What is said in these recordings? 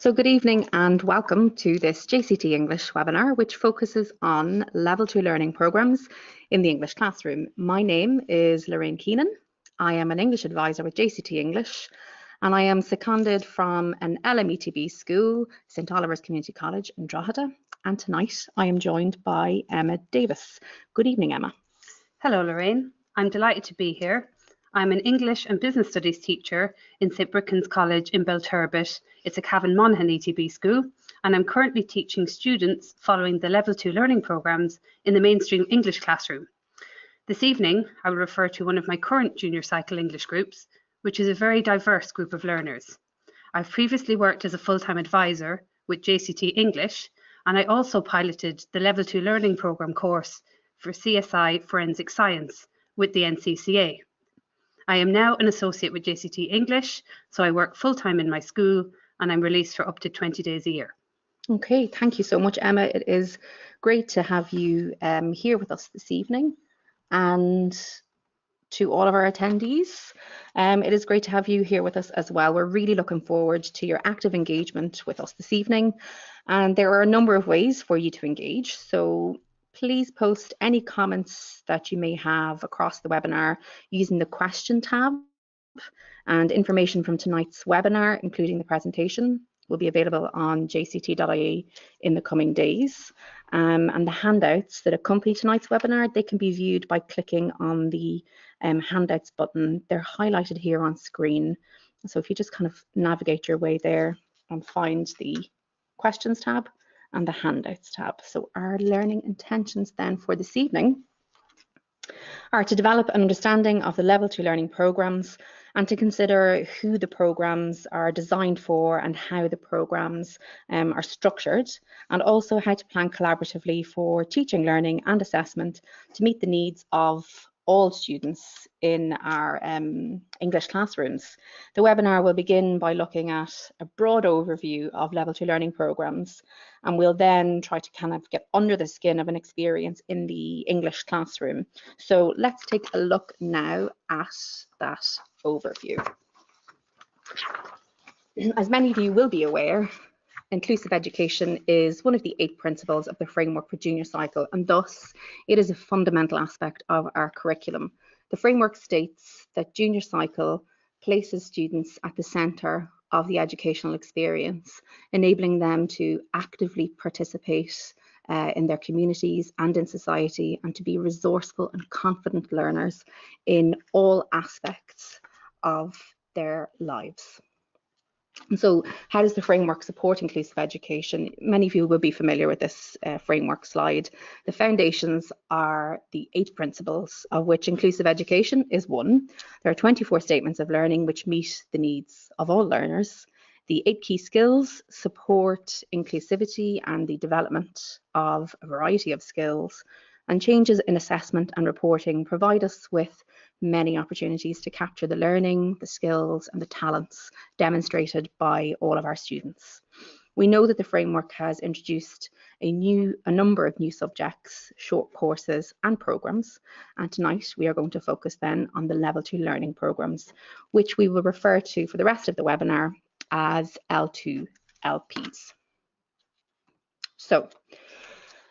So good evening and welcome to this JCT English webinar, which focuses on Level 2 learning programmes in the English classroom. My name is Lorraine Keenan. I am an English advisor with JCT English, and I am seconded from an LMETB school, St Oliver's Community College in Drogheda. And tonight I am joined by Emma Davis. Good evening, Emma. Hello, Lorraine. I'm delighted to be here. I'm an English and Business Studies teacher in St Brichan's College in Belturbet. It's a Cavan Monaghan ETB school, and I'm currently teaching students following the Level 2 learning programmes in the mainstream English classroom. This evening, I will refer to one of my current junior cycle English groups, which is a very diverse group of learners. I've previously worked as a full-time advisor with JCT English, and I also piloted the Level 2 learning programme course for CSI Forensic Science with the NCCA. I am now an associate with JCT English, so I work full-time in my school and I'm released for up to 20 days a year. Okay, thank you so much, Emma. It is great to have you here with us this evening. And to all of our attendees, it is great to have you here with us as well. We're really looking forward to your active engagement with us this evening. And there are a number of ways for you to engage. So please post any comments that you may have across the webinar using the question tab, and information from tonight's webinar, including the presentation, will be available on jct.ie in the coming days. And the handouts that accompany tonight's webinar, they can be viewed by clicking on the handouts button. They're highlighted here on screen. So if you just kind of navigate your way there and find the questions tab and the handouts tab. So our learning intentions then for this evening are to develop an understanding of the Level 2 learning programmes and to consider who the programmes are designed for and how the programmes are structured, and also how to plan collaboratively for teaching, learning and assessment to meet the needs of all students in our English classrooms. The webinar will begin by looking at a broad overview of Level 2 learning programmes, and we'll then try to kind of get under the skin of an experience in the English classroom. So let's take a look now at that overview. As many of you will be aware, inclusive education is one of the 8 principles of the framework for junior cycle, and thus it is a fundamental aspect of our curriculum. The framework states that junior cycle places students at the centre of the educational experience, enabling them to actively participate in their communities and in society, and to be resourceful and confident learners in all aspects of their lives. And so how does the framework support inclusive education? Many of you will be familiar with this framework slide. The foundations are the 8 principles, of which inclusive education is one. There are 24 statements of learning which meet the needs of all learners. The 8 key skills support inclusivity and the development of a variety of skills, and changes in assessment and reporting provide us with many opportunities to capture the learning, the skills and the talents demonstrated by all of our students. We know that the framework has introduced a number of new subjects, short courses and programmes, and tonight we are going to focus then on the Level 2 learning programmes, which we will refer to for the rest of the webinar as L2LPs. So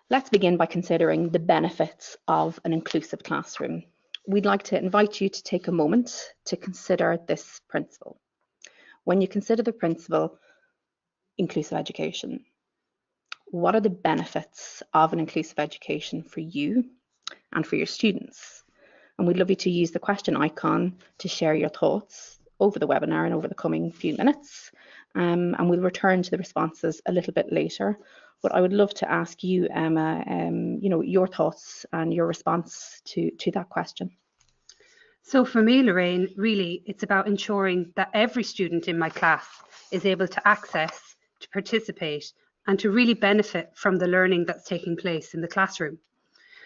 let's begin by considering the benefits of an inclusive classroom. We'd like to invite you to take a moment to consider this principle. When you consider the principle, inclusive education, what are the benefits of an inclusive education for you and for your students? And we'd love you to use the question icon to share your thoughts over the webinar and over the coming few minutes. And we'll return to the responses a little bit later. But I would love to ask you, Emma, your thoughts and your response to that question. So for me, Lorraine, really, it's about ensuring that every student in my class is able to access, to participate, and to really benefit from the learning that's taking place in the classroom.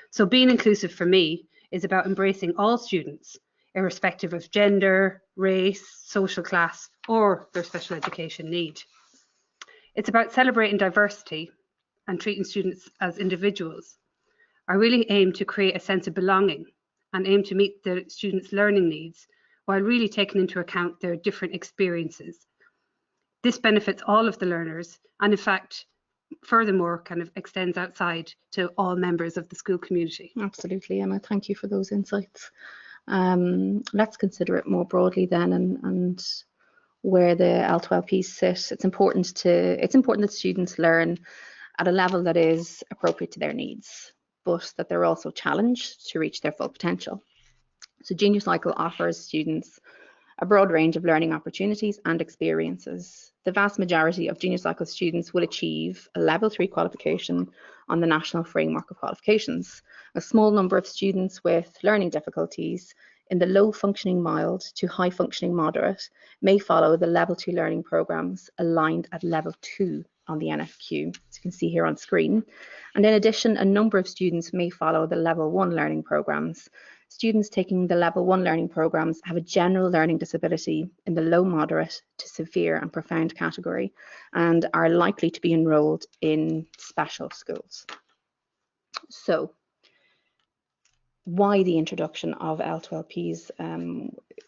So being inclusive for me is about embracing all students, irrespective of gender, race, social class, or their special education need. It's about celebrating diversity and treating students as individuals. I really aim to create a sense of belonging and aim to meet the students' learning needs while really taking into account their different experiences. This benefits all of the learners, and in fact, furthermore, kind of extends outside to all members of the school community. Absolutely, Emma. Thank you for those insights. Let's consider it more broadly then, and where the L2LPs sit. It's important that students learn at a level that is appropriate to their needs, but that they're also challenged to reach their full potential. So Junior Cycle offers students a broad range of learning opportunities and experiences. The vast majority of Junior Cycle students will achieve a Level 3 qualification on the National Framework of Qualifications. A small number of students with learning difficulties in the low functioning mild to high functioning moderate may follow the Level 2 learning programmes aligned at Level 2 on the NFQ, as you can see here on screen. And in addition, a number of students may follow the Level 1 learning programmes. Students taking the Level 1 learning programmes have a general learning disability in the low, moderate to severe and profound category and are likely to be enrolled in special schools. So, why the introduction of L2LPs?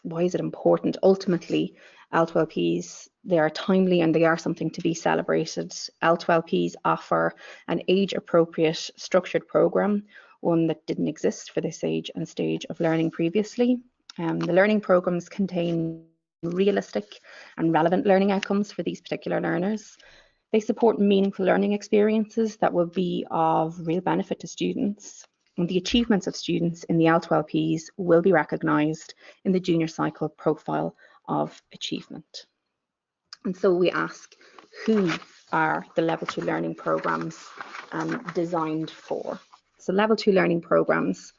Why is it important? Ultimately, L2LPs, they are timely and they are something to be celebrated. L2LPs offer an age-appropriate structured programme, one that didn't exist for this age and stage of learning previously. The learning programmes contain realistic and relevant learning outcomes for these particular learners. They support meaningful learning experiences that will be of real benefit to students. And the achievements of students in the L2LPs will be recognised in the Junior Cycle profile of achievement. And so we ask, who are the Level 2 learning programmes designed for? So Level 2 learning programmes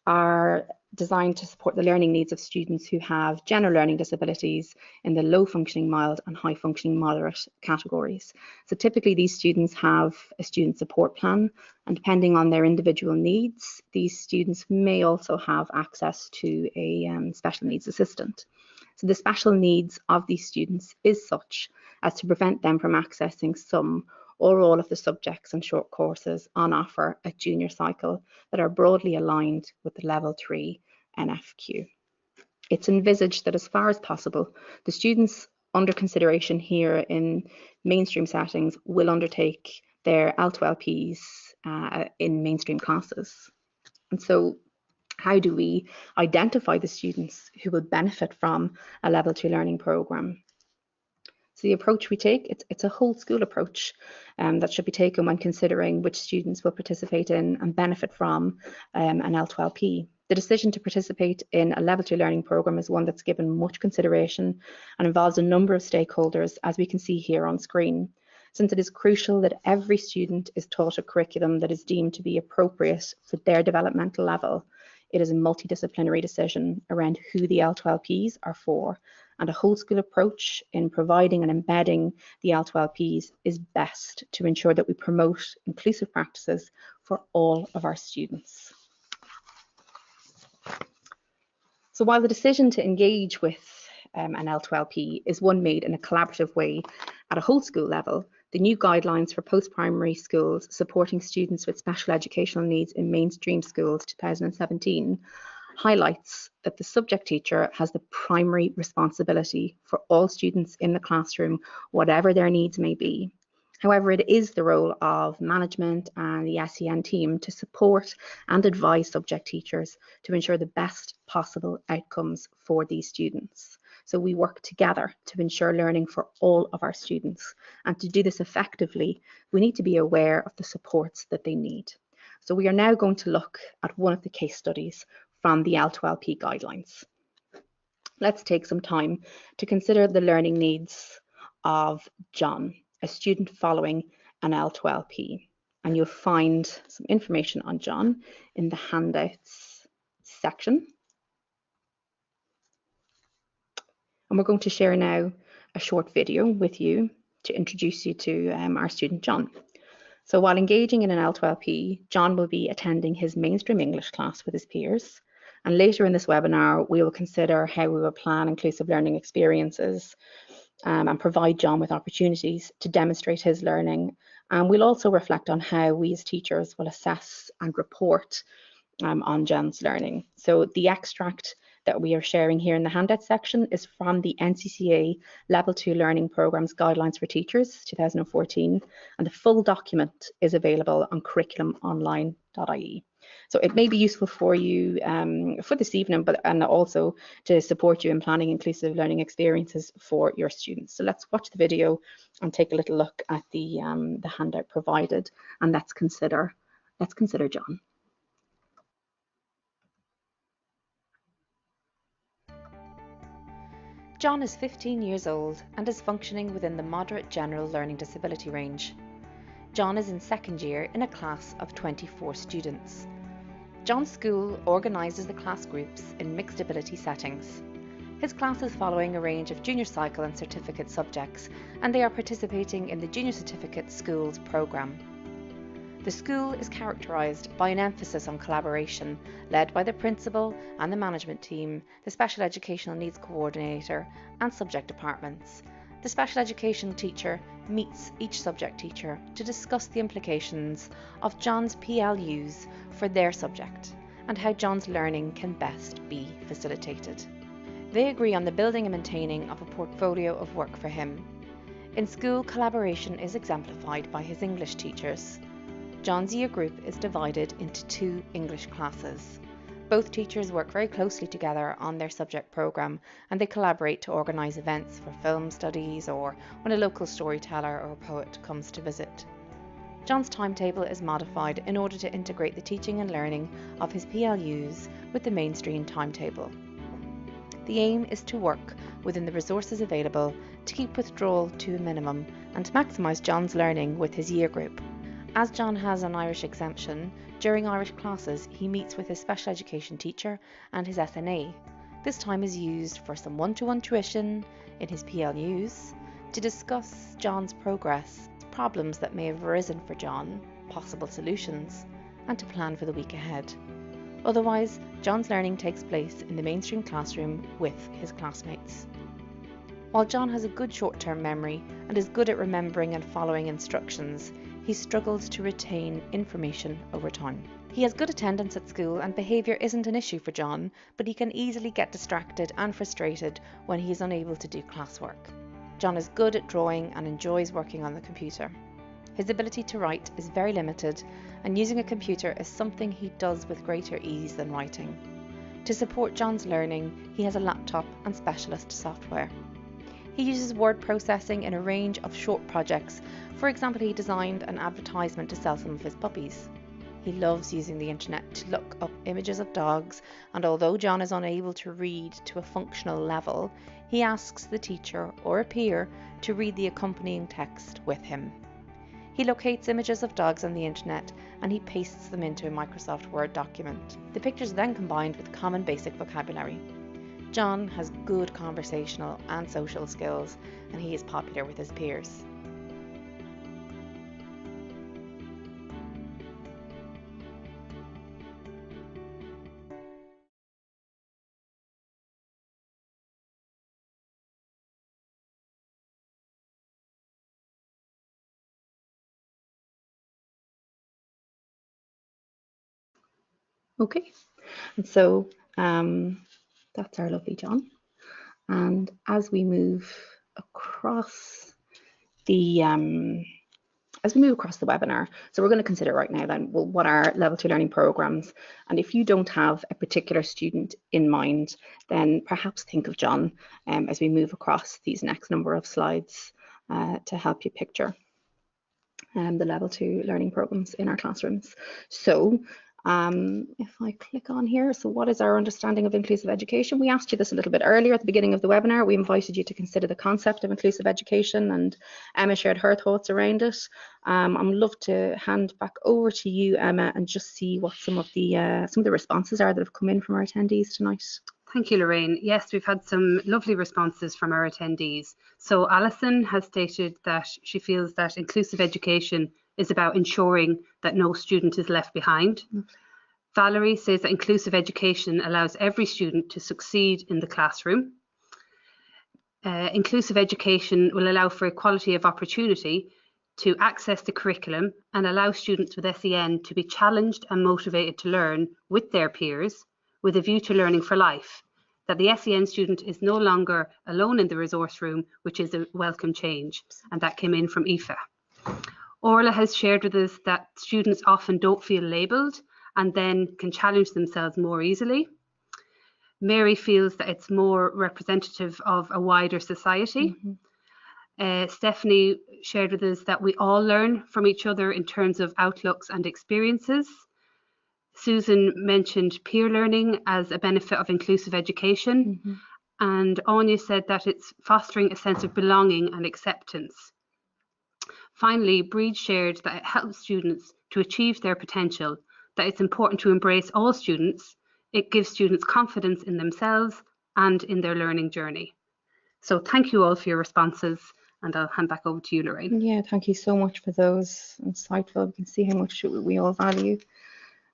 are designed to support the learning needs of students who have general learning disabilities in the low functioning mild and high functioning moderate categories. So typically these students have a student support plan, and depending on their individual needs, these students may also have access to a special needs assistant. So the special needs of these students is such as to prevent them from accessing some or all of the subjects and short courses on offer at Junior Cycle that are broadly aligned with the Level 3 NFQ. It's envisaged that as far as possible, the students under consideration here in mainstream settings will undertake their L2LPs in mainstream classes. And so how do we identify the students who will benefit from a Level 2 learning programme? So the approach we take, it's a whole school approach that should be taken when considering which students will participate in and benefit from an L2LP. The decision to participate in a Level 2 learning programme is one that's given much consideration and involves a number of stakeholders, as we can see here on screen, since it is crucial that every student is taught a curriculum that is deemed to be appropriate for their developmental level. It is a multidisciplinary decision around who the L2LPs are for, and a whole school approach in providing and embedding the L2LPs is best to ensure that we promote inclusive practices for all of our students. So while the decision to engage with an L2LP is one made in a collaborative way at a whole school level, the new guidelines for post-primary schools supporting students with special educational needs in mainstream schools 2017 highlights that the subject teacher has the primary responsibility for all students in the classroom, whatever their needs may be. However, it is the role of management and the SEN team to support and advise subject teachers to ensure the best possible outcomes for these students. So we work together to ensure learning for all of our students. And to do this effectively, we need to be aware of the supports that they need. So we are now going to look at one of the case studies from the L2LP guidelines. Let's take some time to consider the learning needs of John, a student following an L2LP. And you'll find some information on John in the handouts section. And we're going to share now a short video with you to introduce you to our student John. So while engaging in an L2LP, John will be attending his mainstream English class with his peers. And later in this webinar, we will consider how we will plan inclusive learning experiences and provide John with opportunities to demonstrate his learning. And we'll also reflect on how we as teachers will assess and report on John's learning. So the extract that we are sharing here in the handout section is from the NCCA Level 2 Learning Programmes Guidelines for Teachers 2014, and the full document is available on curriculumonline.ie. So it may be useful for you for this evening, and also to support you in planning inclusive learning experiences for your students. So let's watch the video and take a little look at the handout provided, and let's consider John. John is 15 years old and is functioning within the moderate general learning disability range. John is in second year in a class of 24 students. John's school organises the class groups in mixed ability settings. His class is following a range of junior cycle and certificate subjects, and they are participating in the Junior Certificate Schools programme. The school is characterised by an emphasis on collaboration, led by the principal and the management team, the special educational needs coordinator and subject departments. The special education teacher meets each subject teacher to discuss the implications of John's PLUs for their subject and how John's learning can best be facilitated. They agree on the building and maintaining of a portfolio of work for him. In school, collaboration is exemplified by his English teachers. John's year group is divided into 2 English classes. Both teachers work very closely together on their subject programme, and they collaborate to organise events for film studies or when a local storyteller or poet comes to visit. John's timetable is modified in order to integrate the teaching and learning of his PLUs with the mainstream timetable. The aim is to work within the resources available to keep withdrawal to a minimum and to maximise John's learning with his year group. As John has an Irish exemption, during Irish classes he meets with his special education teacher and his SNA. This time is used for some one-to-one tuition in his PLUs, to discuss John's progress, problems that may have arisen for John, possible solutions, and to plan for the week ahead. Otherwise, John's learning takes place in the mainstream classroom with his classmates. While John has a good short-term memory and is good at remembering and following instructions, he struggles to retain information over time. He has good attendance at school and behaviour isn't an issue for John, but he can easily get distracted and frustrated when he is unable to do classwork. John is good at drawing and enjoys working on the computer. His ability to write is very limited, and using a computer is something he does with greater ease than writing. To support John's learning, he has a laptop and specialist software. He uses word processing in a range of short projects. For example, he designed an advertisement to sell some of his puppies. He loves using the internet to look up images of dogs, and although John is unable to read to a functional level, he asks the teacher or a peer to read the accompanying text with him. He locates images of dogs on the internet and he pastes them into a Microsoft Word document. The pictures are then combined with common basic vocabulary. John has good conversational and social skills, and he is popular with his peers. Okay, and so that's our lovely John. And as we move across the webinar, so we're going to consider right now then, well, what are level 2 learning programs? And if you don't have a particular student in mind, then perhaps think of John as we move across these next number of slides to help you picture the level 2 learning programs in our classrooms. So if I click on here, so what is our understanding of inclusive education? We asked you this a little bit earlier at the beginning of the webinar. We invited you to consider the concept of inclusive education, and Emma shared her thoughts around it. I'd love to hand back over to you, Emma, and just see what some of the responses are that have come in from our attendees tonight. Thank you, Lorraine. Yes, we've had some lovely responses from our attendees. So Alison has stated that she feels that inclusive education is about ensuring that no student is left behind. Valerie says that inclusive education allows every student to succeed in the classroom. Inclusive education will allow for equality of opportunity to access the curriculum and allow students with SEN to be challenged and motivated to learn with their peers with a view to learning for life. that the SEN student is no longer alone in the resource room, which is a welcome change, and that came in from Aoife. Orla has shared with us that students often don't feel labelled and then can challenge themselves more easily. Mary feels that it's more representative of a wider society. Stephanie shared with us that we all learn from each other in terms of outlooks and experiences. Susan mentioned peer learning as a benefit of inclusive education. And Anya said that it's fostering a sense of belonging and acceptance. Finally, Breed shared that it helps students to achieve their potential, that it's important to embrace all students. It gives students confidence in themselves and in their learning journey. So thank you all for your responses, and I'll hand back over to you, Lorraine. Yeah, thank you so much for those. Insightful. We can see how much we all value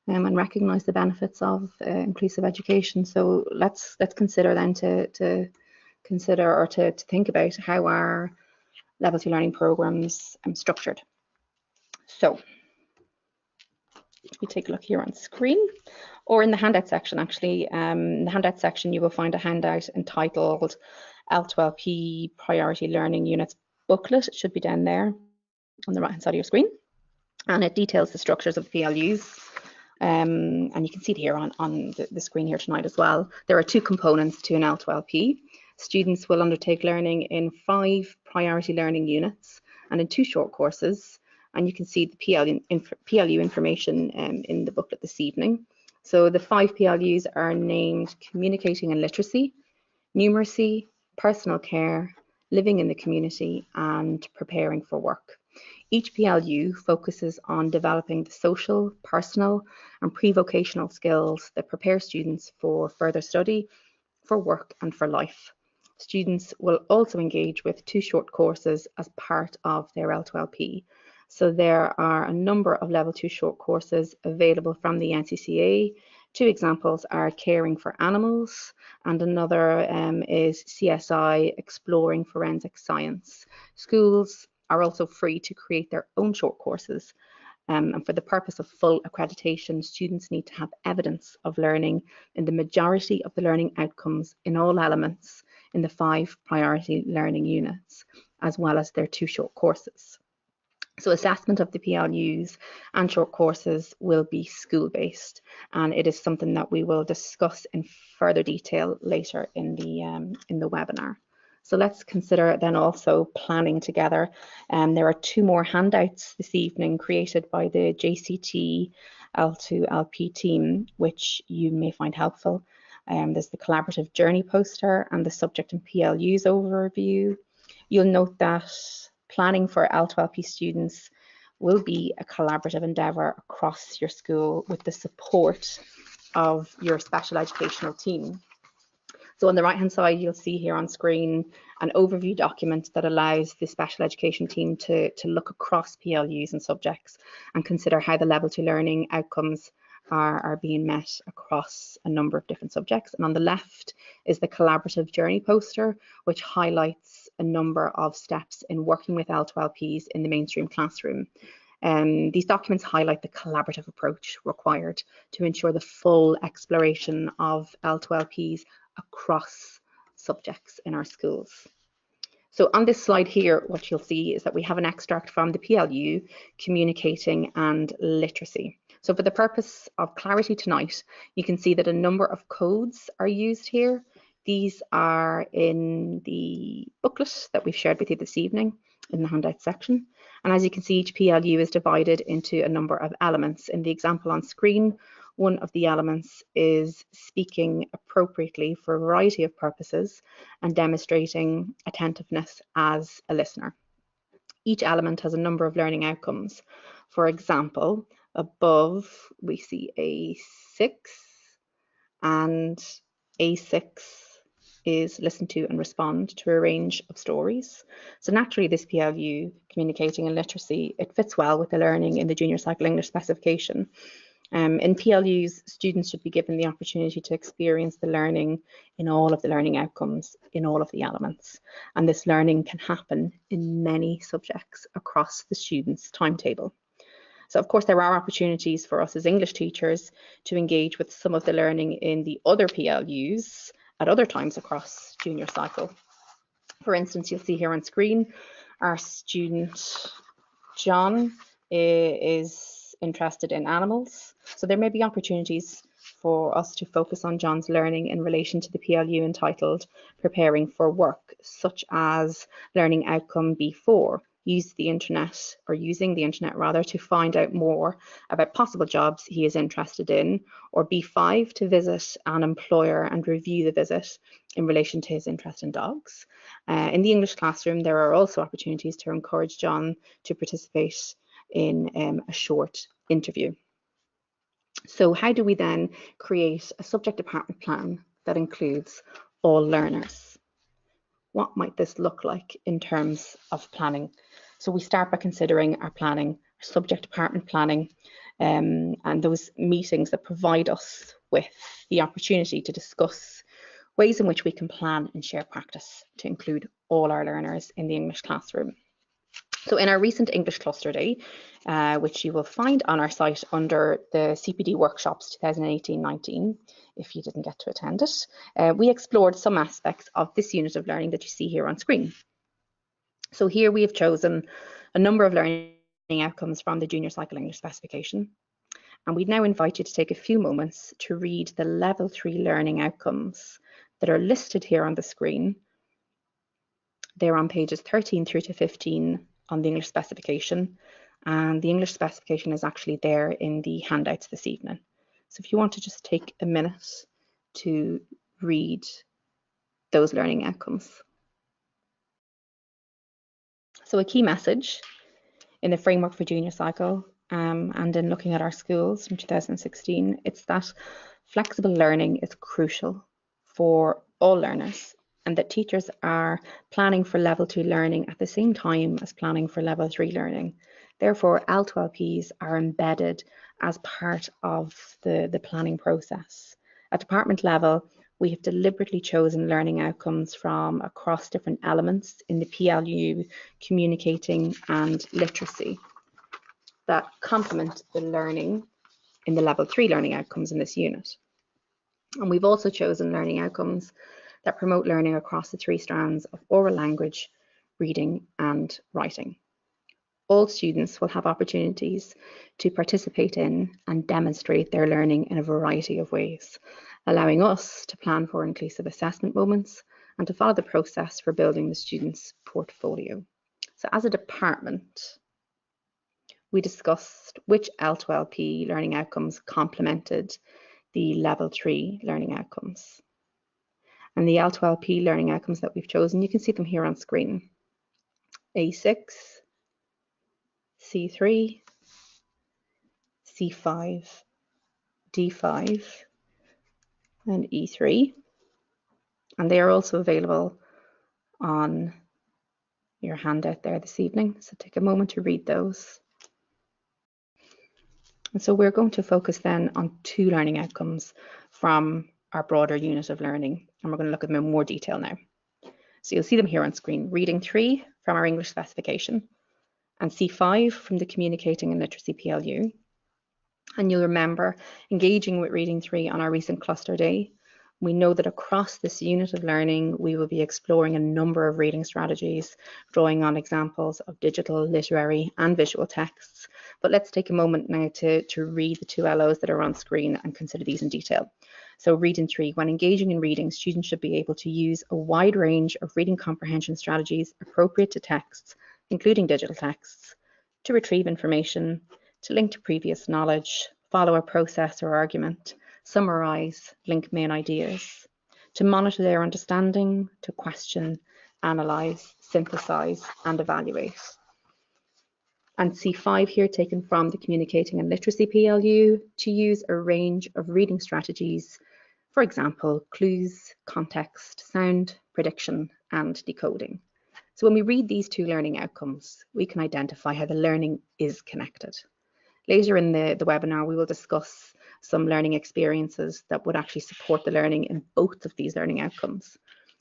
and recognise the benefits of inclusive education. So let's consider then to consider or to think about how our level 2 learning programs structured. So you take a look here on screen, or in the handout section. Actually, in the handout section you will find a handout entitled L2LP Priority Learning Units Booklet. It should be down there on the right hand side of your screen, and it details the structures of the PLUs. And you can see it here on the screen here tonight as well. There are two components to an L2LP. Students will undertake learning in 5 priority learning units and in 2 short courses. And you can see the PLU information in the booklet this evening. So the 5 PLUs are named Communicating and Literacy, Numeracy, Personal Care, Living in the Community, and Preparing for Work. Each PLU focuses on developing the social, personal, and pre-vocational skills that prepare students for further study, for work, and for life. Students will also engage with 2 short courses as part of their L2LP. So there are a number of level 2 short courses available from the NCCA. 2 examples are Caring for Animals, and another is CSI Exploring Forensic Science. Schools are also free to create their own short courses. And for the purpose of full accreditation, students need to have evidence of learning in the majority of the learning outcomes in all elements in the 5 priority learning units, as well as their 2 short courses. So assessment of the PLUs and short courses will be school-based, and it is something that we will discuss in further detail later in the webinar. So let's consider then also planning together. There are 2 more handouts this evening created by the JCT L2LP team, which you may find helpful. There's the collaborative journey poster and the subject and PLUs overview. You'll note that planning for L2LP students will be a collaborative endeavour across your school with the support of your special educational team. So on the right hand side, you'll see here on screen an overview document that allows the special education team to look across PLUs and subjects and consider how the level 2 learning outcomes are being met across a number of different subjects. And on the left is the collaborative journey poster, which highlights a number of steps in working with L2LPs in the mainstream classroom. These documents highlight the collaborative approach required to ensure the full exploration of L2LPs across subjects in our schools. So on this slide here, what you'll see is that we have an extract from the PLU, Communicating and Literacy. So for the purpose of clarity tonight, you can see that a number of codes are used here. These are in the booklet that we've shared with you this evening in the handout section. And as you can see, each PLU is divided into a number of elements. In the example on screen, one of the elements is speaking appropriately for a variety of purposes and demonstrating attentiveness as a listener. Each element has a number of learning outcomes. For example, above we see A6, and A6 is listen to and respond to a range of stories. So naturally this PLU, Communicating and Literacy, it fits well with the learning in the Junior Cycle English specification. In PLUs, students should be given the opportunity to experience the learning in all of the learning outcomes, in all of the elements. And this learning can happen in many subjects across the student's timetable. So of course, there are opportunities for us as English teachers to engage with some of the learning in the other PLUs at other times across junior cycle. For instance, you'll see here on screen, our student John is interested in animals. So there may be opportunities for us to focus on John's learning in relation to the PLU entitled Preparing for Work, such as learning outcome B4, using the internet rather to find out more about possible jobs he is interested in, or B5 to visit an employer and review the visit in relation to his interest in dogs. In the English classroom, there are also opportunities to encourage John to participate in a short interview. So how do we then create a subject department plan that includes all learners? What might this look like in terms of planning? So we start by considering our planning, our subject department planning, and those meetings that provide us with the opportunity to discuss ways in which we can plan and share practice to include all our learners in the English classroom. So in our recent English Cluster Day, which you will find on our site under the CPD Workshops 2018-19, if you didn't get to attend it, we explored some aspects of this unit of learning that you see here on screen. So here we have chosen a number of learning outcomes from the Junior Cycle English specification. And we'd now invite you to take a few moments to read the Level 3 learning outcomes that are listed here on the screen. They're on pages 13 through to 15 on the English specification, and the English specification is actually there in the handouts this evening. So if you want to just take a minute to read those learning outcomes. So a key message in the framework for junior cycle and in looking at our schools from 2016, it's that flexible learning is crucial for all learners, and that teachers are planning for Level 2 learning at the same time as planning for Level 3 learning. Therefore, L2LPs are embedded as part of the planning process. At department level, we have deliberately chosen learning outcomes from across different elements in the PLU, communicating and literacy, that complement the learning in the Level 3 learning outcomes in this unit. And we've also chosen learning outcomes that promote learning across the 3 strands of oral language, reading and writing. All students will have opportunities to participate in and demonstrate their learning in a variety of ways, allowing us to plan for inclusive assessment moments and to follow the process for building the students' portfolio. So as a department, we discussed which L2LP learning outcomes complemented the Level 3 learning outcomes. And the L2LP learning outcomes that we've chosen, you can see them here on screen. A6, C3, C5, D5, and E3. And they are also available on your handout there this evening. So take a moment to read those. And so we're going to focus then on 2 learning outcomes from our broader unit of learning. And we're going to look at them in more detail now. So you'll see them here on screen. Reading 3 from our English specification and C5 from the Communicating and Literacy PLU. And you'll remember engaging with Reading 3 on our recent Cluster Day. We know that across this unit of learning, we will be exploring a number of reading strategies, drawing on examples of digital, literary and visual texts. But let's take a moment now to read the 2 LOs that are on screen and consider these in detail. So Reading 3, when engaging in reading, students should be able to use a wide range of reading comprehension strategies appropriate to texts, including digital texts, to retrieve information, to link to previous knowledge, follow a process or argument, summarize, link main ideas, to monitor their understanding, to question, analyze, synthesize, and evaluate. And C5 here taken from the Communicating and Literacy PLU to use a range of reading strategies, for example, clues, context, sound, prediction, and decoding. So when we read these 2 learning outcomes, we can identify how the learning is connected. Later in the webinar, we will discuss some learning experiences that would actually support the learning in both of these learning outcomes.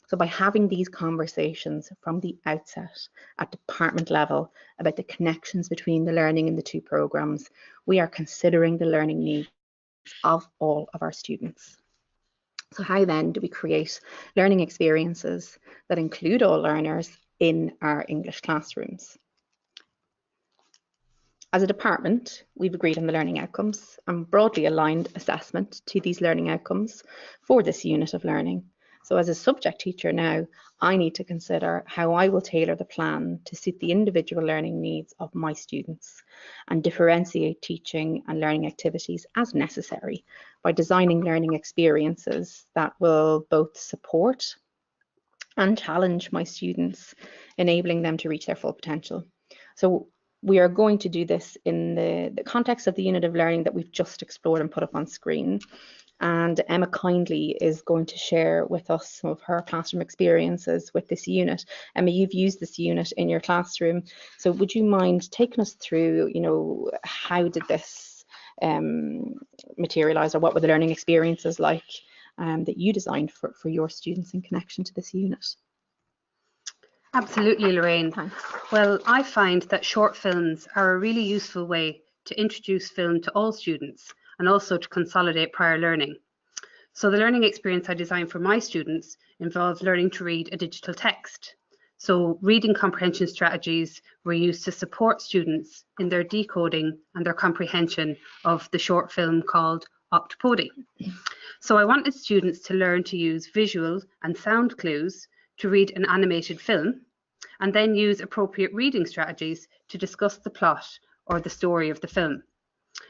So by having these conversations from the outset at department level about the connections between the learning in the 2 programs, we are considering the learning needs of all of our students. So how then do we create learning experiences that include all learners in our English classrooms? As a department, we've agreed on the learning outcomes and broadly aligned assessment to these learning outcomes for this unit of learning. So as a subject teacher now, I need to consider how I will tailor the plan to suit the individual learning needs of my students and differentiate teaching and learning activities as necessary by designing learning experiences that will both support and challenge my students, enabling them to reach their full potential. So we are going to do this in the context of the unit of learning that we've just explored and put up on screen. And Emma kindly is going to share with us some of her classroom experiences with this unit. Emma, you've used this unit in your classroom. So would you mind taking us through, how did this materialize, or what were the learning experiences like that you designed for your students in connection to this unit? Absolutely, Lorraine. Thanks. Well, I find that short films are a really useful way to introduce film to all students and also to consolidate prior learning. So the learning experience I designed for my students involves learning to read a digital text. So reading comprehension strategies were used to support students in their decoding and their comprehension of the short film called L2LP. So I wanted students to learn to use visual and sound clues to read an animated film, and then use appropriate reading strategies to discuss the plot or the story of the film.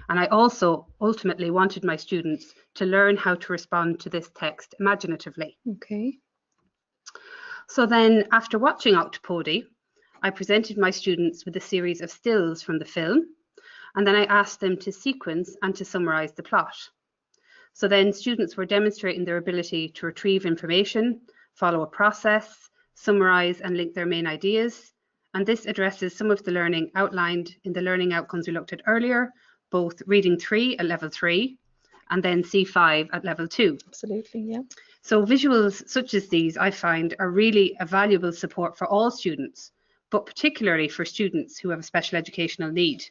And I also ultimately wanted my students to learn how to respond to this text imaginatively. Okay. So then, after watching L2LP, I presented my students with a series of stills from the film, and then I asked them to sequence and to summarize the plot. So then students were demonstrating their ability to retrieve information, follow a process, summarize and link their main ideas. And this addresses some of the learning outlined in the learning outcomes we looked at earlier, both reading 3 at level 3 and then C5 at level 2. Absolutely, yeah. So visuals such as these, I find, are really a valuable support for all students, but particularly for students who have a special educational need.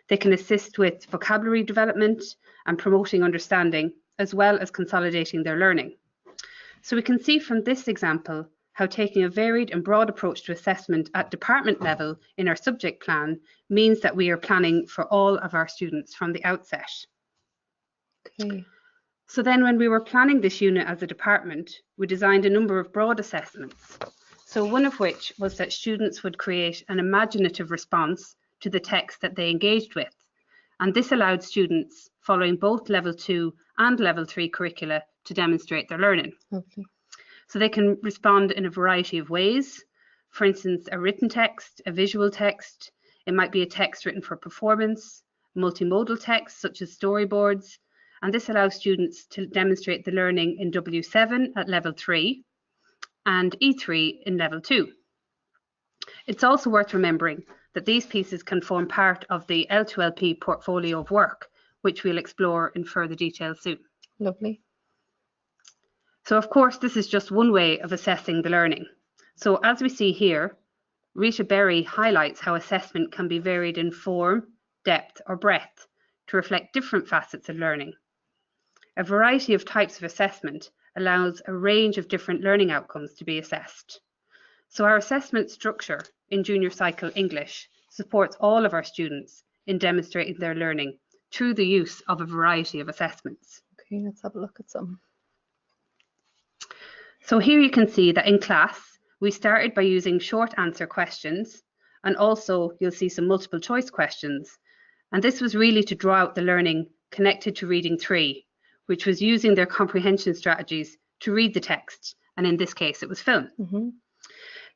They can assist with vocabulary development and promoting understanding, as well as consolidating their learning. So we can see from this example how taking a varied and broad approach to assessment at department level in our subject plan means that we are planning for all of our students from the outset. Okay. So then when we were planning this unit as a department, we designed a number of broad assessments. So one of which was that students would create an imaginative response to the text that they engaged with. And this allowed students following both level 2 and level 3 curricula to demonstrate their learning. Okay. So they can respond in a variety of ways. For instance, a written text, a visual text. It might be a text written for performance, multimodal text such as storyboards. And this allows students to demonstrate the learning in W7 at level 3 and E3 in level 2. It's also worth remembering that these pieces can form part of the L2LP portfolio of work, which we'll explore in further detail soon. Lovely. So of course, this is just one way of assessing the learning. So as we see here, Rita Berry highlights how assessment can be varied in form, depth, or breadth to reflect different facets of learning. A variety of types of assessment allows a range of different learning outcomes to be assessed. So our assessment structure in Junior Cycle English supports all of our students in demonstrating their learning through the use of a variety of assessments. Okay, let's have a look at some. So here you can see that in class, we started by using short answer questions, and also you'll see some multiple choice questions. And this was really to draw out the learning connected to reading 3, which was using their comprehension strategies to read the text. And in this case, it was film. Mm-hmm.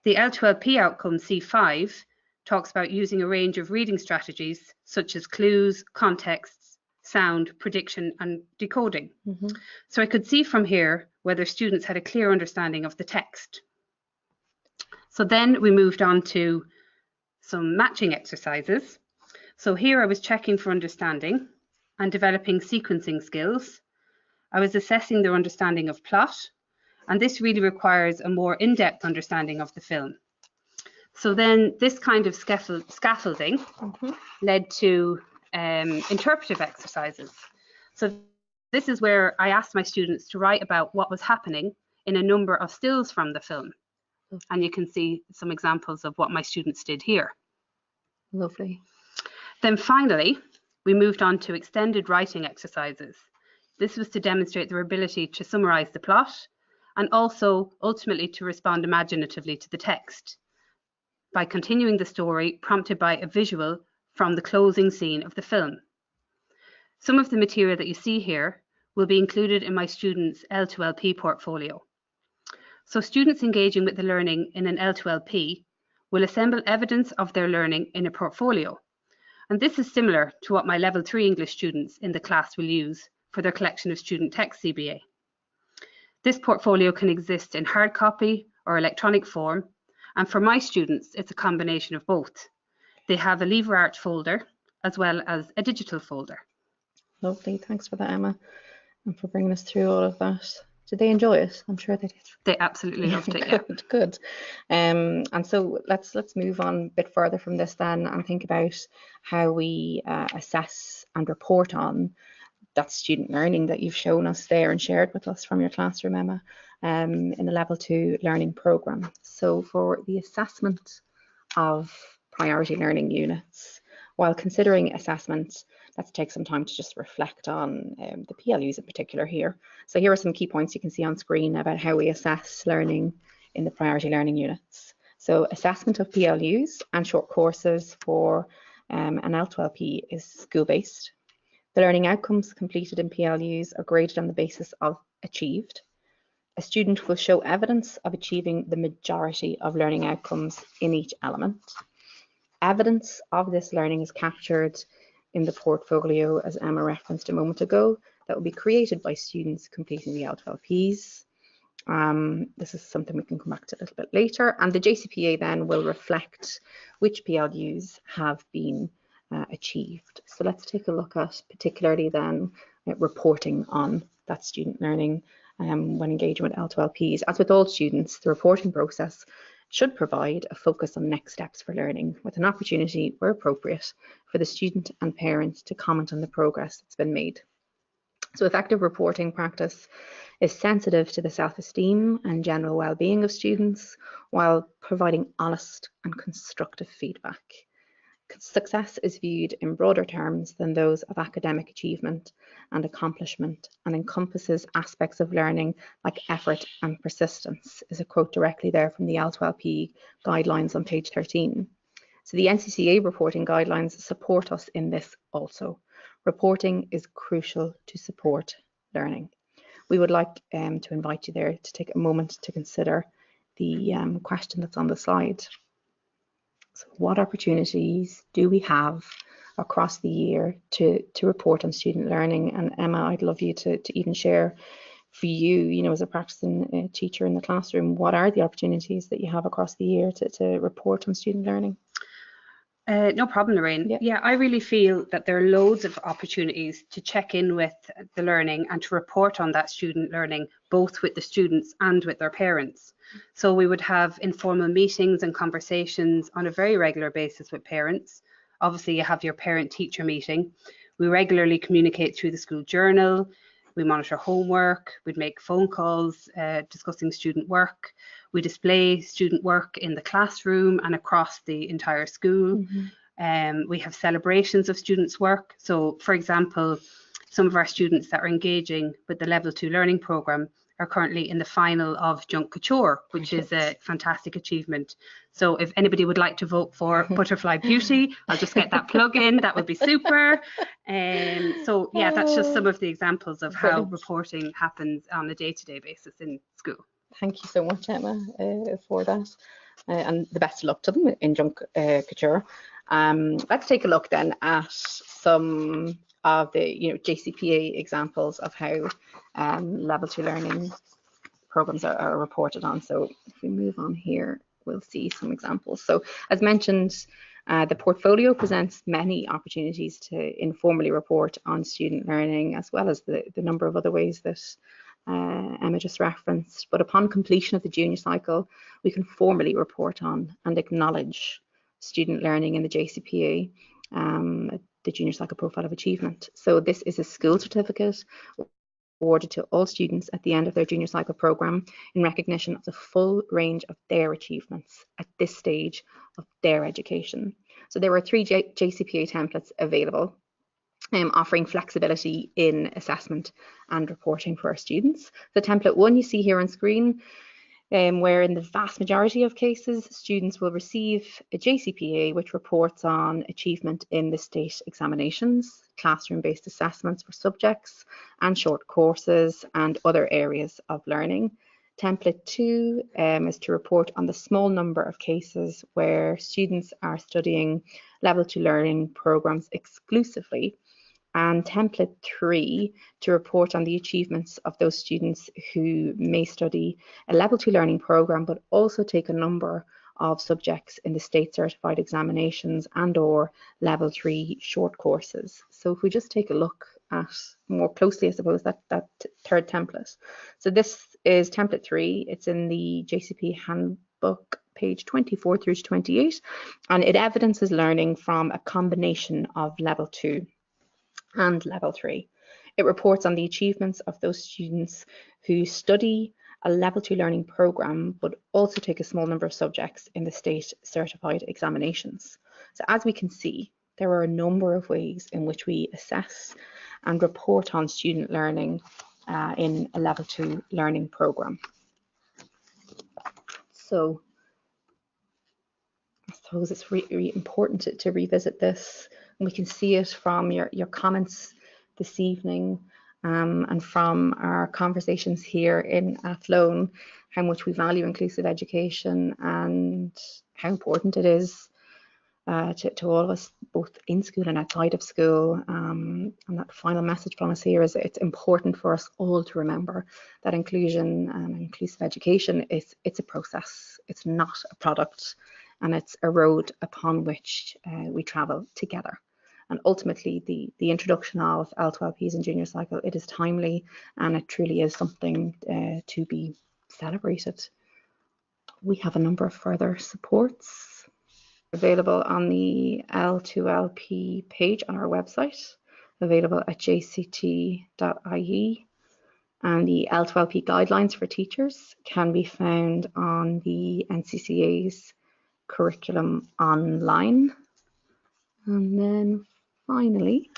The L2LP outcome C5 talks about using a range of reading strategies, such as clues, contexts, sound, prediction, and decoding. Mm-hmm. So I could see from here whether students had a clear understanding of the text. So then we moved on to some matching exercises. So here I was checking for understanding and developing sequencing skills. I was assessing their understanding of plot, and this really requires a more in-depth understanding of the film. So then this kind of scaffolding led to interpretive exercises. So This is where I asked my students to write about what was happening in a number of stills from the film. And you can see some examples of what my students did here. Lovely. Then finally, we moved on to extended writing exercises. This was to demonstrate their ability to summarize the plot and also ultimately to respond imaginatively to the text by continuing the story prompted by a visual from the closing scene of the film. Some of the material that you see here will be included in my students' L2LP portfolio. So students engaging with the learning in an L2LP will assemble evidence of their learning in a portfolio. And this is similar to what my level 3 English students in the class will use for their collection of student text CBA. This portfolio can exist in hard copy or electronic form, and for my students, it's a combination of both. They have a LeverArt folder as well as a digital folder. Lovely, thanks for that, Emma, and for bringing us through all of that. Did they enjoy it? I'm sure they did. They absolutely loved it. Good, Yeah. Good. And so let's move on a bit further from this then and think about how we assess and report on that student learning that you've shown us there and shared with us from your classroom, Emma, in the level 2 learning programme. So for the assessment of priority learning units, while considering assessment, let's take some time to just reflect on the PLUs in particular here. So here are some key points you can see on screen about how we assess learning in the priority learning units. So assessment of PLUs and short courses for an L2LP is school-based. The learning outcomes completed in PLUs are graded on the basis of achieved. A student will show evidence of achieving the majority of learning outcomes in each element. Evidence of this learning is captured in the portfolio, as Emma referenced a moment ago, that will be created by students completing the L2LPs. This is something we can come back to a little bit later. And the JCPA then will reflect which PLUs have been achieved. So let's take a look at particularly then reporting on that student learning when engaging with L2LPs. As with all students, the reporting process should provide a focus on next steps for learning, with an opportunity, where appropriate, for the student and parent to comment on the progress that's been made. So effective reporting practice is sensitive to the self-esteem and general well-being of students, while providing honest and constructive feedback. Success is viewed in broader terms than those of academic achievement and accomplishment, and encompasses aspects of learning like effort and persistence, is a quote directly there from the L2LP guidelines on page 13. So the NCCA reporting guidelines support us in this also. Reporting is crucial to support learning. We would like to invite you there to take a moment to consider the question that's on the slide. So what opportunities do we have across the year to report on student learning? And Emma, I'd love you to even share for you, as a practicing teacher in the classroom, what are the opportunities that you have across the year to report on student learning? No problem, Lorraine. Yeah, I really feel that there are loads of opportunities to check in with the learning and to report on that student learning, both with the students and with their parents. So we would have informal meetings and conversations on a very regular basis with parents. Obviously, you have your parent-teacher meeting. We regularly communicate through the school journal. We monitor homework. We'd make phone calls discussing student work. We display student work in the classroom and across the entire school. We have celebrations of students' work. So, for example, some of our students that are engaging with the Level 2 learning programme are currently in the final of Junk Couture, which is a fantastic achievement. So if anybody would like to vote for Butterfly Beauty, I'll just get that plug in. That would be super. So yeah, that's just some of the examples of how reporting happens on a day-to-day basis in school. Thank you so much, Emma, for that. And the best of luck to them in Junk Couture. Let's take a look then at some of the JCPA examples of how level 2 learning programs are reported on. So if we move on here, we'll see some examples. So as mentioned, the portfolio presents many opportunities to informally report on student learning, as well as the number of other ways that Emma just referenced. But upon completion of the junior cycle, we can formally report on and acknowledge student learning in the JCPA, the junior cycle profile of achievement. So this is a school certificate awarded to all students at the end of their junior cycle programme in recognition of the full range of their achievements at this stage of their education. So there were 3 JCPA templates available, offering flexibility in assessment and reporting for our students. The template 1 you see here on screen, where in the vast majority of cases, students will receive a JCPA which reports on achievement in the state examinations, classroom-based assessments for subjects, and short courses and other areas of learning. Template 2 is to report on the small number of cases where students are studying level 2 learning programs exclusively, and template 3 to report on the achievements of those students who may study a level 2 learning program but also take a number of subjects in the state certified examinations and or level 3 short courses. So if we just take a look at more closely, I suppose, that third template. So this is template 3. It's in the JCP handbook, page 24 through to 28, and it evidences learning from a combination of level 2 and level 3. It reports on the achievements of those students who study a level 2 learning program but also take a small number of subjects in the state certified examinations. So as we can see, there are a number of ways in which we assess and report on student learning in a level 2 learning program. So I suppose it's really important to revisit this, and we can see it from your comments this evening and from our conversations here in Athlone, how much we value inclusive education and how important it is to all of us, both in school and outside of school. And that final message from us here is it's important for us all to remember that inclusion and inclusive education it's a process. It's not a product, and it's a road upon which we travel together. And ultimately, the introduction of L2LPs in junior cycle, it is timely, and it truly is something to be celebrated. We have a number of further supports available on the L2LP page on our website, available at jct.ie. And the L2LP guidelines for teachers can be found on the NCCA's curriculum online. And then finally,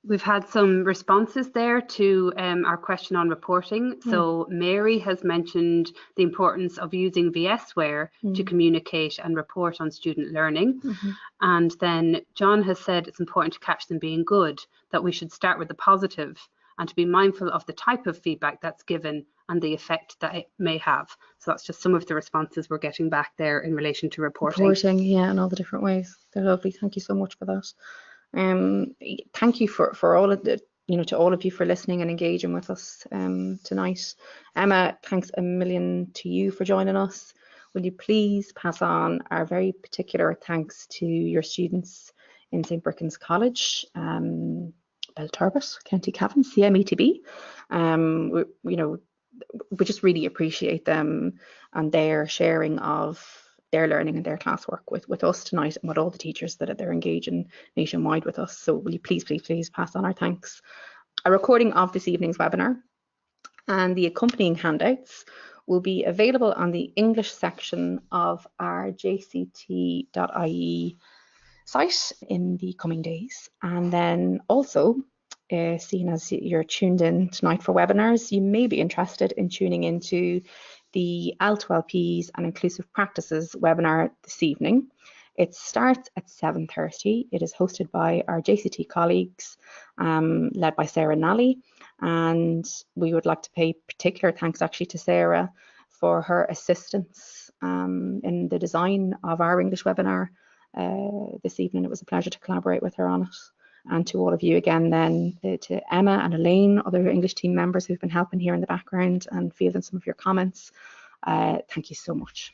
we've had some responses there to our question on reporting. So Mary has mentioned the importance of using VSware to communicate and report on student learning. And then John has said it's important to catch them being good, that we should start with the positive and to be mindful of the type of feedback that's given and the effect that it may have. So that's just some of the responses we're getting back there in relation to reporting. Yeah, in all the different ways. They're lovely. Thank you so much for that. Thank you for all of the, to all of you for listening and engaging with us tonight. Emma, thanks a million to you for joining us. Will you please pass on our very particular thanks to your students in St. Brichan's College, Belturbet, County Cavan, CMETB. We just really appreciate them and their sharing of their learning and their classwork with us tonight, and with all the teachers that they're engaging nationwide with us. So will you please pass on our thanks. A recording of this evening's webinar and the accompanying handouts will be available on the English section of our jct.ie site in the coming days. And then also, seeing as you're tuned in tonight for webinars, you may be interested in tuning into the L2LPs and Inclusive Practices webinar this evening. It starts at 7:30. It is hosted by our JCT colleagues, led by Sarah Nally, and we would like to pay particular thanks actually to Sarah for her assistance in the design of our English webinar this evening. It was a pleasure to collaborate with her on it. And to all of you again then, to Emma and Elaine, other English team members who've been helping here in the background and fielding some of your comments. Thank you so much.